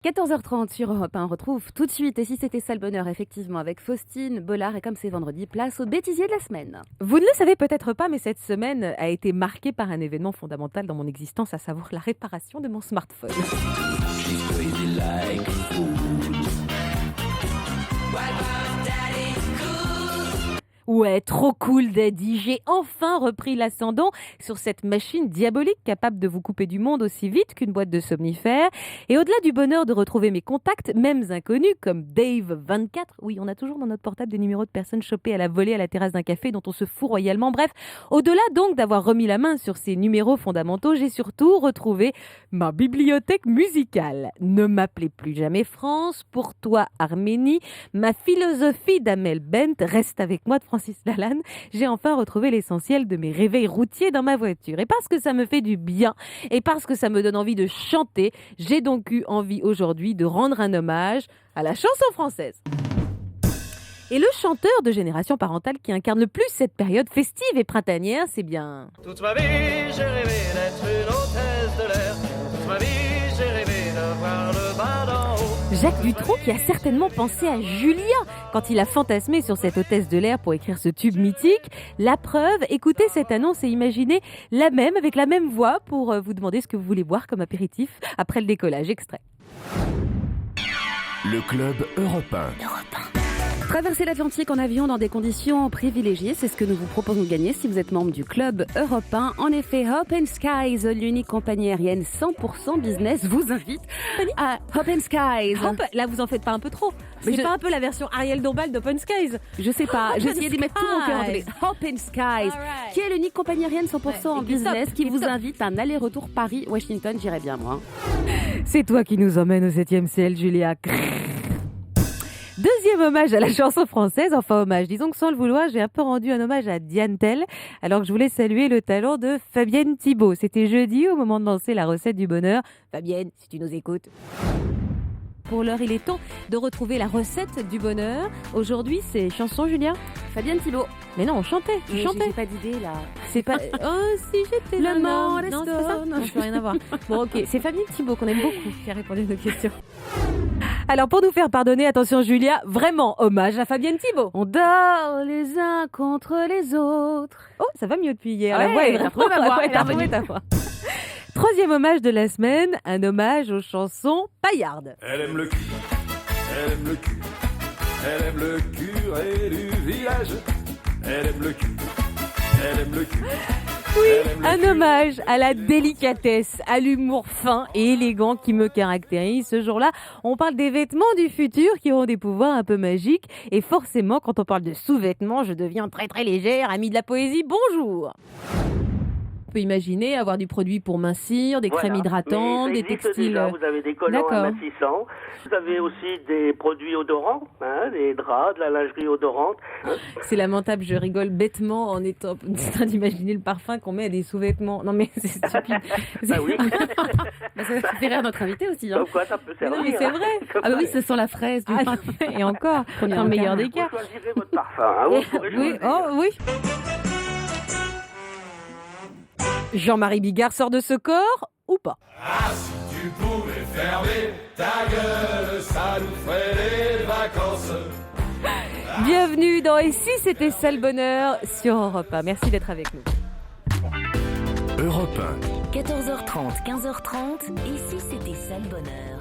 14h30 sur Europe 1, on retrouve tout de suite, et si c'était ça le bonheur, effectivement, avec Faustine Bollard, et comme c'est vendredi, place au bêtisier de la semaine. Vous ne le savez peut-être pas, mais cette semaine a été marquée par un événement fondamental dans mon existence, à savoir la réparation de mon smartphone. Ouais, trop cool, Daddy. J'ai enfin repris l'ascendant sur cette machine diabolique capable de vous couper du monde aussi vite qu'une boîte de somnifères. Et au-delà du bonheur de retrouver mes contacts, mêmes inconnus, comme Dave24, oui, on a toujours dans notre portable des numéros de personnes chopées à la volée à la terrasse d'un café dont on se fout royalement. Bref, au-delà donc d'avoir remis la main sur ces numéros fondamentaux, j'ai surtout retrouvé ma bibliothèque musicale. Ne m'appelez plus jamais France, pour toi Arménie, ma philosophie d'Amel Bent reste avec moi de Francis Lalanne. J'ai enfin retrouvé l'essentiel de mes réveils routiers dans ma voiture. Et parce que ça me fait du bien et parce que ça me donne envie de chanter, j'ai donc eu envie aujourd'hui de rendre un hommage à la chanson française. Et le chanteur de Génération Parentale qui incarne le plus cette période festive et printanière, c'est bien... Toute ma vie, j'ai rêvé d'être une hôtesse de l'air. Toute ma vie, j'ai rêvé de voir le bas d'en haut. Jacques Dutronc qui a certainement pensé à Julien quand il a fantasmé sur cette hôtesse de l'air pour écrire ce tube mythique. La preuve, écoutez cette annonce et imaginez la même, avec la même voix pour vous demander ce que vous voulez boire comme apéritif après le décollage. Extrait. Le club européen. Traverser l'Atlantique en avion dans des conditions privilégiées, c'est ce que nous vous proposons de gagner si vous êtes membre du club européen. En effet, Hope & Skies, l'unique compagnie aérienne 100% business, vous invite à Hope & Skies. Hop, là vous en faites pas un peu trop. Mais C'est je- pas un peu la version Ariel Dombal d'Open Skies? Je sais pas, Hope j'ai & essayé d'y mettre tout mon cœur. Skies. Hope & Skies, Alright. qui est l'unique compagnie aérienne 100% en Ouais, et qui est business, top, qui qui est vous top. invite à un aller-retour Paris-Washington, j'irais bien moi. C'est toi qui nous emmène au 7e ciel, Julia. Deuxième hommage à la chanson française, enfin hommage, disons que sans le vouloir, j'ai un peu rendu un hommage à Diane Tell, alors que je voulais saluer le talent de Fabienne Thibault. C'était jeudi, au moment de lancer la recette du bonheur. Fabienne, si tu nous écoutes. Pour l'heure, il est temps de retrouver la recette du bonheur. Aujourd'hui, c'est chanson, Julia? Fabienne Thibault. Mais non, on chantait, tu Mais chantais. j'ai pas d'idée là. C'est pas... Oh, si j'étais Le non, monde est non, c'est pas ça. stone. Non, ça peut rien à voir. Bon, ok, c'est Fabienne Thibault qu'on aime beaucoup qui a répondu à nos questions. Alors, pour nous faire pardonner, attention Julia, vraiment hommage à Fabienne Thibault. On dort les uns contre les autres. Oh, ça va mieux depuis hier. Ouais, la voix est t'as vraiment... retrouvé ma voix, Ouais, elle est t'as retrouvé revenue. ta voix. Troisième hommage de la semaine, un hommage aux chansons paillardes. Elle aime le cul, elle aime le cul, elle aime le curé du village. Elle aime le cul, elle aime le cul. Oui, un hommage à la délicatesse, à l'humour fin et élégant qui me caractérise. Ce jour-là, on parle des vêtements du futur qui auront des pouvoirs un peu magiques. Et forcément, quand on parle de sous-vêtements, je deviens très très légère. Ami de la poésie, bonjour. On peut imaginer avoir du produit pour mincir, des crèmes hydratantes, Mais ça des existe textiles... déjà. Vous avez des collants D'accord. amincissants. Vous avez aussi des produits odorants, des draps, de la lingerie odorante. C'est lamentable, je rigole bêtement en étant en train d'imaginer le parfum qu'on met à des sous-vêtements. Non mais c'est stupide. Bah oui, Bah, ça fait rire notre invité aussi. Hein. comme quoi ça peut Mais servir. non mais c'est vrai. Ah bah oui, ce sent la fraise du Ah, parfum. et encore, dans le meilleur des Vous cas. choisirez votre parfum. Vous pourrez Oui, choisir. oh oui. Jean-Marie Bigard sort de ce corps ou pas? Tu pouvais fermer ta gueule, ça nous ferait des vacances. Bienvenue dans Et si c'était ça le bonheur sur Europe 1. Merci d'être avec nous. Europe 14h30, 15h30, et si c'était ça le bonheur?